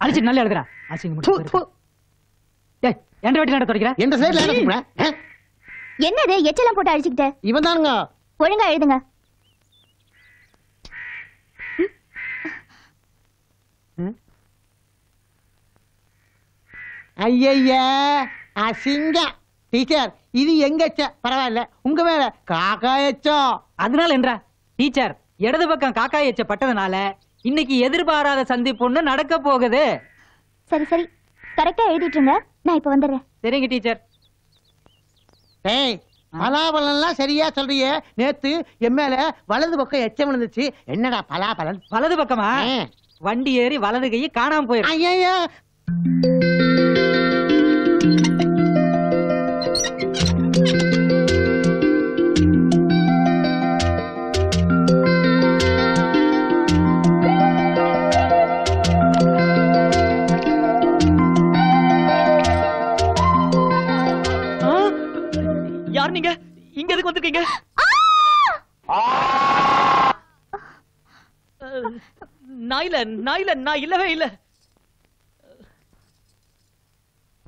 அடிச்சு நல்லா எழுதுறா. டேய் என்ற வெட்டி நட தொடக்கிறேன். எந்த சைடுல என்ன சொல்றேன்? என்னது எச்சலாம் போட்டு அடிச்சிட்டே? இவன் தானுங்க. ஒழுங்கா எழுதுங்க. ஐயா அசிங்கம். டீச்சர் இது எங்க எச்ச? பரவாயில்ல, உங்க மேல காக்கா எச்சம். அதனால என்றா டீச்சர் இடது பக்கம் காக்கா எச்ச பட்டதுனால இன்னைக்கு எதிர்பாராத சந்திப்பு நடக்க போகுது. சரி சரி கரெக்டா எழுதிட்டுங்க, நான் இப்ப வந்துடுறேன். சரிங்க டீச்சர். ஏய் பலாபலன்லாம் சரியா சொல்றியே. நேத்து என் மேல வலது பக்கம் எச்சம் விழுந்துச்சு. என்னடா பலாபலன்? வலது பக்கமா? வண்டி ஏறி வலது கையை காணாம போயிரு. ஐயா யார் நீங்க? இங்க எதுக்கு வந்திருக்கீங்க? நான் இல்லவே இல்ல.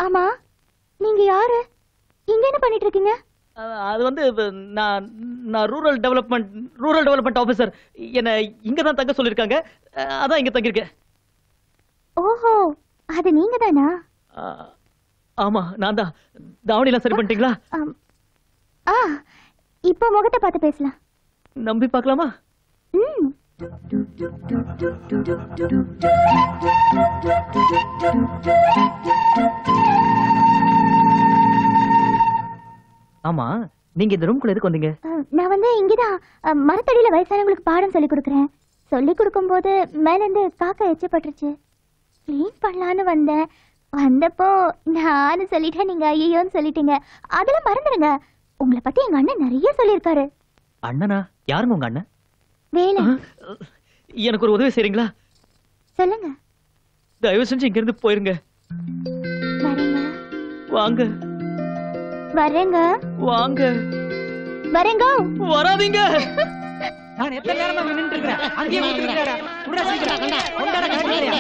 ஆமா நீங்க யாரு? இங்க என்ன பண்ணிட்டு இருக்கீங்க? அது வந்து நான் ரூரல் டெவலப்மெண்ட் ஆபீசர். என்ன இங்க தான் தங்க சொல்லிருக்காங்க, அதான் இங்க தங்கி இருக்கேன். ஓஹோ அது நீங்க தானா? ஆமா நான் தான். தாவணி எல்லாம் சரி பண்ணிட்டீங்களா? இப்ப முகத்தை பார்த்து பேசலாம். நம்பி பார்க்கலாமா? ஆமா நீங்க இந்த ரூம்குள்ள எதுக்கு வந்தீங்க? நான் வந்து இங்கதான் மரத்தடியில வயசானவங்களுக்கு பாடம் சொல்லி கொடுக்கறேன். சொல்லி கொடுக்கும் போது மேல இருந்து காக்கா எச்சப்பட்டுருச்சு. கிளீன் பண்ணலான்னு வந்தேன். வந்தப்போ நானும் சொல்லிட்டேன், நீங்க ஐயோன்னு சொல்லிட்டீங்க. அதெல்லாம் மறந்துடுங்க. உங்களை பத்தி எங்க அண்ணன் நிறைய சொல்லிருக்காரு. அண்ணனா? யாருங்க உங்க அண்ணன்? வேலை. எனக்கு ஒரு உதவி செய்றீங்களா? சொல்லுங்க. தயவு செஞ்சு இங்க இருந்து போயிருங்க. வரேங்க. வாங்க. வரேங்க. வாங்க. வரேங்க. வராதீங்க. நான் எத்தனை நேரமா நின்னுட்டு இருக்கேன். அங்கேயே வந்துட்டேடா. புடா சீக்கிரம் கண்டா. கொண்டாட கட்டியா.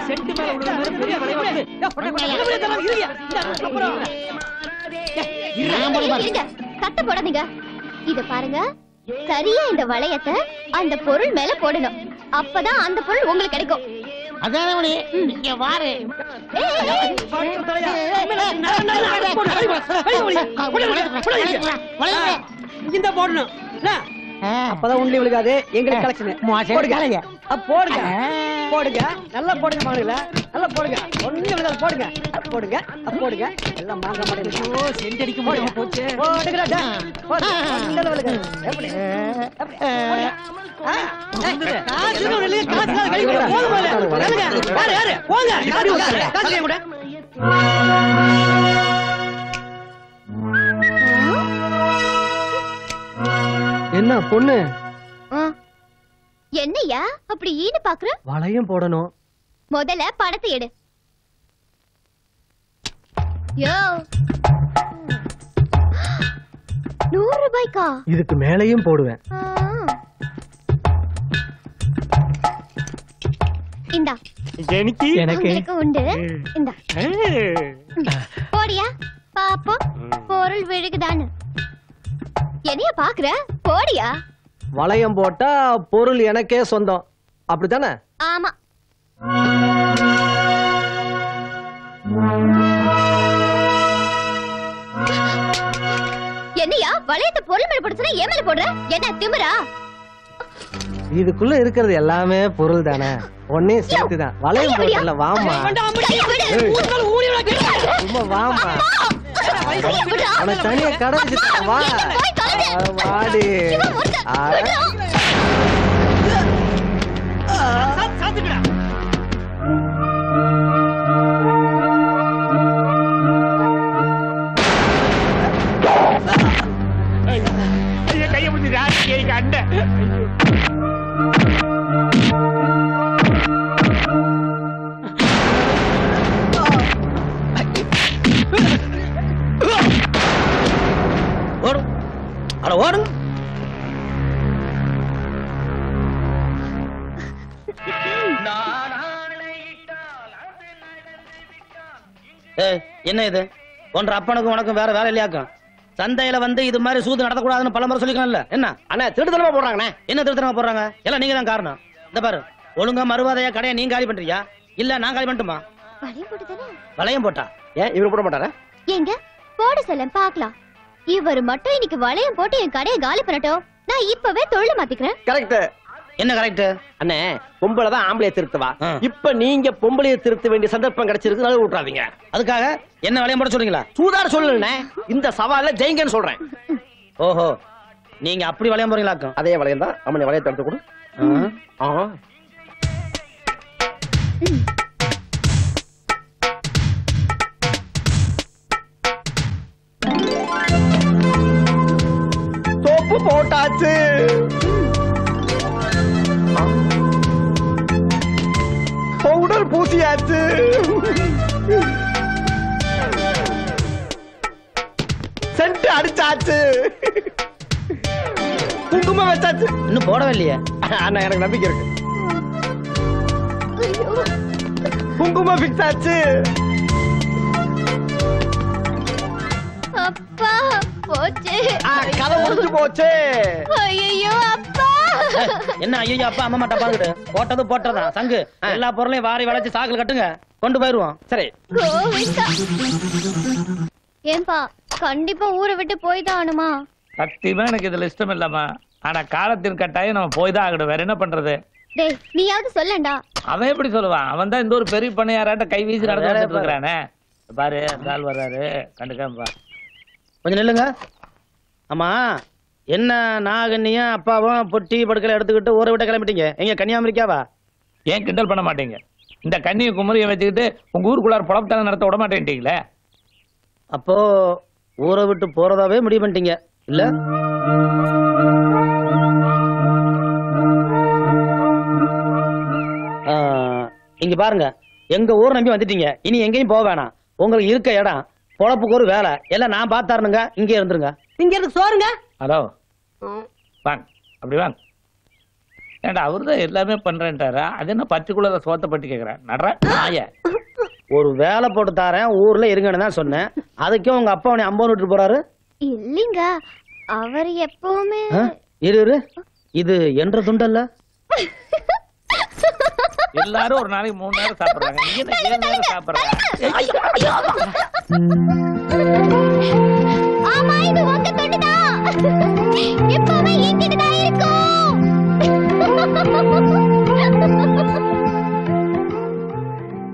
செட் மேல உள்ள பெரிய வளைவு வந்து. கட்ட போடாதீங்க. இத பாருங்க, சரியா இந்த வளையத்தை அந்த பொருள் மேல போடணும். அப்பதான் அந்த பொருள் உங்களுக்கு கிடைக்கும். அதானே இங்க வாரு. இந்த போடணும் அப்பதான் உண்டி விழுகாது. எங்களுக்கு கலெக்ஷன் போடுங்க. போடுங்க போடுங்க நல்லா போடுங்க. மகள நல்லா போடுங்க. ஒண்ணு விழுகாது. போடுங்க போடுங்க போடுங்க. எல்லாம் மாங்க மாட்டேங்குது. சென்ட் அடிக்க முடியாம போச்சு. போடுங்கடா. போடு. ஒண்ணு விழுகாது. எப்படி எப்படி போடுங்க. காசு இல்ல. காசு கை கூட போதும் போல. யாரு யாரு போங்க. காசு கூட. என்ன பொண்ணு? என்னையா அப்படி ஈடு பாக்குற? வளையம் போடணும். முதல்ல பணத்தை எடு. யோ 100 ரூபாய்க்கா? இதுக்கு மேலையும் போடுவேன். இந்தா. எனக்கு எனக்கு உண்டு. இந்தா. போடியா பாப்போம் பொருள் விழுகுதான்னு. என்னைய பாக்குற? போடியா. வளையம் போட்டா பொருள் எனக்கே சொந்தம், அப்படித்தானே? ஆமா. என்னையா வளையத்தை பொருள் மேல போடுறா? ஏன் மேல போடுற? என்ன திமிரா? இதுக்குள்ள இருக்கிறது எல்லாமே பொருள் தானே. ஒன்னே சேர்த்துதான். வளையம் போடல. வாமா சும்மா வாமா. அவனை தனியா கடை வச்சுட்டா. வா வாடி. கைய முடிஞ்சு அண்ட என்ன இது ஒன்ற அப்பனுக்கும் உனக்கும் வேற வேலை இல்லையாக்கும்? சந்தையில வந்து இது மாதிரி சூது நடத்தக்கூடாதுன்னு பல முறை சொல்லிக்கலாம்ல. என்ன அண்ணா திருடுதலமா போடுறாங்கண்ணே. என்ன திருத்தனமா போடுறாங்க? எல்லாம் நீங்க தான் காரணம். இந்த பாரு, ஒழுங்கா மறுவாதையா கடையை நீங்க காலி பண்றியா இல்ல நான் காலி பண்ணட்டுமா? வளையம் போட்டுதானே? வளையம் போட்டா ஏன் இவரு போட மாட்டாரா? எங்க போட சொல்ல பாக்கலாம். இவர் மட்டும் இன்னைக்கு வளையம் போட்டு என் கடையை காலி பண்ணட்டும். நான் இப்பவே தொழில மாத்திக்கிறேன். கரெக்ட். என்ன கரெக்ட்? அண்ணே பொம்பளை தான் ஆம்பளைய திருத்துவா. இப்ப நீங்க பொம்பளைய திருத்த வேண்டிய சந்தர்ப்பம் கிடைச்சிருக்கு, அதை விட்டுறாதீங்க. அதுக்காக என்ன வளையம் போட சொல்றீங்களா? சூதாட சொல்லுண்ணே, இந்த சவால்ல ஜெயிங்கன்னு சொல்றேன். ஓஹோ, நீங்க அப்படி வளையம் போறீங்களாக்கும்? அதே வளையம் தான். அம்மனை வளையத்தை எடுத்து கொடு. சோப்பு போட்டாச்சு. பவுடர் பூசியாச்சு. சென்ட் அடிச்சாச்சு. குங்குமம் வச்சாச்சு. இன்னும் போடவே இல்லையே. அண்ணா எனக்கு நம்பிக்கை இருக்கு. குங்குமம் ஃபிக்ஸ் ஆச்சு. அப்பா போச்சு. கதை முடிஞ்சு போச்சு. ஐயோ அப்பா. என்ன ஐயோ அப்பா அம்மா மாட்டா பாத்துட்டு போட்டது போட்டதான் சங்கு. எல்லா பொருளையும் வாரி வளைச்சு சாக்குல கட்டுங்க, கொண்டு போயிருவோம். சரி. ஏன்பா கண்டிப்பா ஊரை விட்டு போய் தான் ஆனுமா? சத்தியமா எனக்கு இதுல இஷ்டம் இல்லம்மா. ஆனா காலத்தின் கட்டாயம் நம்ம போய் தான் ஆகணும். வேற என்ன பண்றது? டேய் நீயாவது சொல்லண்டா. அவன் எப்படி சொல்லுவான்? அவன் தான் இந்த ஒரு பெரிய பண்ணையாராட்ட கை வீசி நடந்து இருக்கிறானே. பாரு அந்த ஆள் வர்றாரு, கண்டுக்காம கொஞ்சம் நில்லுங்க. ஆமா, என்ன நாகன்னியும் அப்பாவும் பொட்டி படுக்கலை எடுத்துக்கிட்டு ஊரை விட்ட கிளம்பிட்டீங்க? எங்க கன்னியாகுமரிக்காவா? ஏன் கிண்டல் பண்ண மாட்டீங்க? இந்த கண்ணியை குமரியை வச்சுக்கிட்டு உங்க ஊருக்குள்ளார புலப்பத்தான நடத்த விட மாட்டேன்ட்டீங்களே. அப்போ ஊரை விட்டு போறதாவே முடிவு பண்ணிட்டீங்க இல்ல? இங்க பாருங்க, எங்க ஊர் நம்பி வந்துட்டீங்க. இனி எங்கேயும் போக வேணாம். உங்களுக்கு இருக்க இடம், பொழப்புக்கு ஒரு வேலை எல்லாம் நான் பார்த்தாருனுங்க. இங்கே இருந்துருங்க. இங்க இருக்கு சோறுங்க. ஹலோ வாங்க, அப்படி வாங்க. ஏண்டா அவருதான் எல்லாமே பண்றேன்ட்டாரா? அது என்ன பர்டிகுலரா சோத்த பட்டி கேக்குறேன். நடுற நாய ஒரு வேலை போட்டு தாரேன், ஊர்ல இருங்கன்னு தான் சொன்னேன். அதுக்கே உங்க அப்பா உன்னை அம்பன் விட்டு போறாரு. இல்லைங்க, அவர் எப்பவுமே இரு, இது என்ற துண்டல்ல. எல்லாரும் ஒரு நாளைக்கு 3 நேரம் சாப்பிடுறாங்க, நீங்க என்ன 7 நேரம் சாப்பிடுறாங்க? ஆமா இது உங்க தொண்டுதான். எப்பவுமே என்கிட்ட தான் இருக்கும்.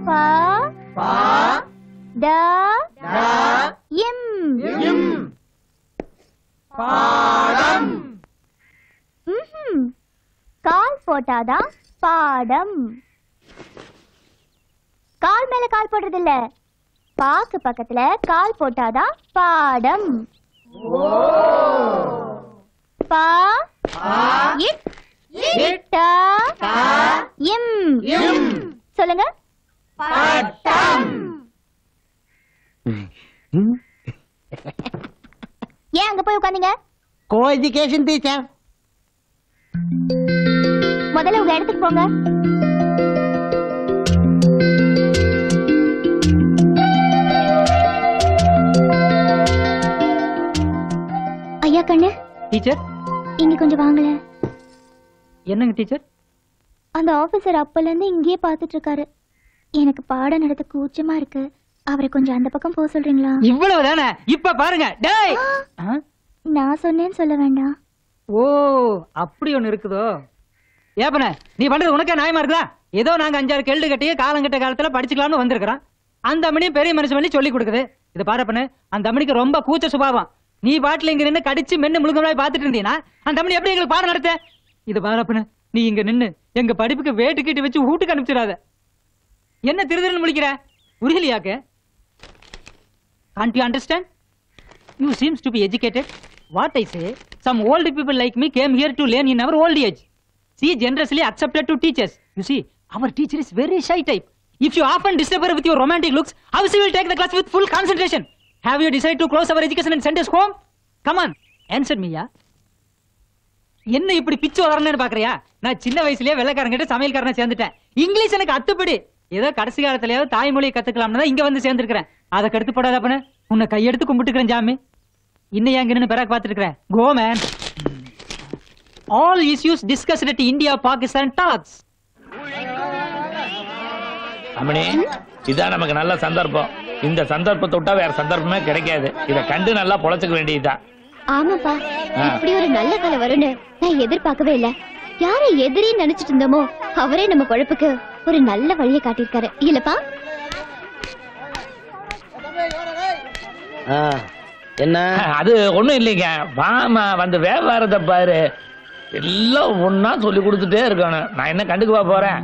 பா பா ட எம் எம் பாடம். கால் போட்டாதான் பாடம். கால் மேல கால் போடுறது இல்ல, பாக்கு பக்கத்துல கால் போட்டாதான் பாடம். பா இட் ட எம் எம் சொல்லுங்க. பாடம். ஏன் அங்க போய் உட்கார்ந்தீங்க? Co education teacher. முதல்ல உங்க இடத்துக்கு போங்க. ஐயா கண்ணு டீச்சர் இங்க கொஞ்சம் வாங்கல. என்னங்க டீச்சர்? அந்த ஆபீசர் அப்பல இருந்து இங்கேயே பாத்துட்டு இருக்காரு. எனக்கு பாடம் நடத்த கூச்சமா இருக்கு. அவரை கொஞ்சம் அந்த பக்கம் போக சொல்றீங்களா? இவ்வளவு தானே? இப்ப பாருங்க. டேய், நான் சொன்னேன்னு சொல்ல வேண்டாம். ஓ அப்படி ஒண்ணு இருக்குதோ? ஏப்பன நீ பண்றது உனக்கே நியாயமா இருக்குதா? ஏதோ நாங்க 5-6 கேள்வி கட்டியே காலங்கட்ட காலத்துல படிச்சுக்கலாம்னு வந்திருக்கிறோம். அந்த அம்மனியும் பெரிய மனுஷன் பண்ணி சொல்லி கொடுக்குது. இது பாருப்பண்ணு, அந்த அம்மனிக்கு ரொம்ப கூச்ச சுபாவம். நீ பாட்டில் இங்க நின்று கடிச்சு மென்னு முழுங்கமாய் பாத்துட்டு இருந்தீங்கன்னா அந்த அம்மனி எப்படி எங்களுக்கு பாடம் நடத்த? இது பாருப்பண்ணு, நீ இங்க நின்னு எங்க படிப்புக்கு வேட்டு கட்டி வச்சு வீட்டுக்கு அனுப்பிச்சிடாத. என்ன திருதிருன்னு முழிக்கிற? புரியலையாக்க? Can't you understand? You seems to be educated. What I say, some old people like me came here to learn in our old age. See, generously accepted to teach us. You see, our teacher is very shy type. If you often disturb her with your romantic looks, how she will take the class with full concentration? Have you decided to close our education and send us home? Come on, answer me, ya. என்ன இப்படி பிச்சு வளரணும்னு பாக்குறியா? நான் சின்ன வயசுலயே வெள்ளைக்காரங்கிட்ட சமையல்காரனை சேர்ந்துட்டேன். English எனக்கு அத்துப்படி. ஏதோ கடைசி காலத்துலயாவது தாய்மொழியை கத்துக்கலாம்னு தான் இங்க வந்து சேர்ந்திருக்கிறேன். அதை கெடுத்து போடாதப்பனு உன்னை கையெடுத்து கும்பிட்டுக்கிறேன் ஜாமி. இன்னும் எங்க நின்று பிறகு பார்த்துட்டு இருக்கிறேன். Go man. All issues discussed at India Pakistan talks. அம்மணி, இதான் நமக்கு நல்ல சந்தர்ப்பம். இந்த சந்தர்ப்பத்தை விட்டா வேற சந்தர்ப்பமே கிடைக்காது. இதை கண்டு நல்லா பொழைச்சுக்க வேண்டியதுதான். ஆமாப்பா, இப்படி ஒரு நல்ல காலம் வரும்னு நான் எதிர்பார்க்கவே இல்ல. யாரை எதிரி நினைச்சிட்டு இருந்தோமோ அவரே நம்ம பொழப்புக்கு ஒரு நல்ல வழியை காட்டியிருக்காரு இல்லப்பா. என்ன அது ஒண்ணும் இல்லைங்க. வாமா வந்து வியாபாரத்தை பாரு. எல்லாம் ஒன்னா சொல்லி கொடுத்துட்டே இருக்கணும். நான் என்ன கண்டுக்குவா போறேன்.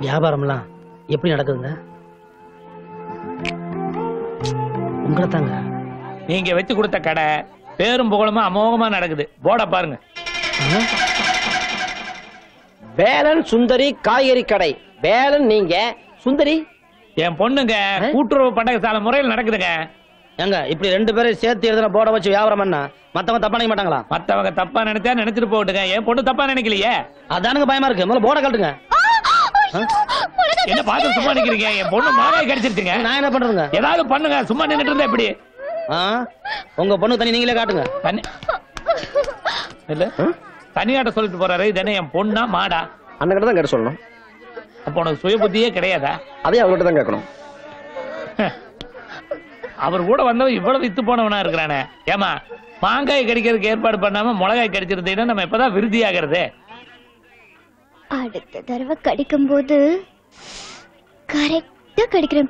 வியாபாரம்லாம் எப்படி நடக்குதுங்க? உங்களை தாங்க. நீங்க வச்சு கொடுத்த கடை பேரும் புகழுமா அமோகமா நடக்குது. போட பாருங்க. வேலன் சுந்தரி காய்கறி கடை. வேலன் நீங்க, சுந்தரி என் பொண்ணுங்க. கூட்டுறவு பண்டக சாலை முறையில் நடக்குதுங்க. ஏங்க இப்படி 2 பேரும் சேர்த்து எழுதுன போட வச்சு வியாபாரம் பண்ணா மத்தவங்க தப்பா நினைக்க மாட்டாங்களா? மத்தவங்க தப்பா நினைச்சா நினைச்சிட்டு போட்டுங்க. என் பொண்ணு தப்பா நினைக்கலையே. அதானுங்க பயமா இருக்கு. முதல்ல போட கட்டுங்க. என்ன பார்த்து சும்மா நிக்கிறீங்க? என் பொண்ணு மாவாய் கடிச்சிருச்சுங்க. நான் என்ன பண்றதுங்க? ஏதாவது பண்ணுங்க. சும்மா நின்னுட்டு இருந்தா எப்படி? உங்க பொண்ணு தனி நீங்களே காட்டுங்க. தனி இல்ல தனியாட்ட சொல்லிட்டு போறாரு. இது என்ன என் பொண்ணா மாடா? அண்ணன் தான் கேட்டு சொல்லணும். அப்ப உனக்கு சுய புத்தியே கிடையாதா? அதே அவர்கிட்ட தான் கேட்கணும். அவர் கூட வந்தவன் இவ்வளவு வித்து போனவனா இருக்கிறானே. ஏமா மாங்காய் கடிக்கிறதுக்கு ஏற்பாடு பண்ணாம மிளகாய் கடிச்சிருந்தீங்கன்னா நம்ம எப்பதான் விருத்தி ஆகிறது? அடுத்த தடவை கடிக்கும் போது கரெக்டா கடிக்கிறேன்.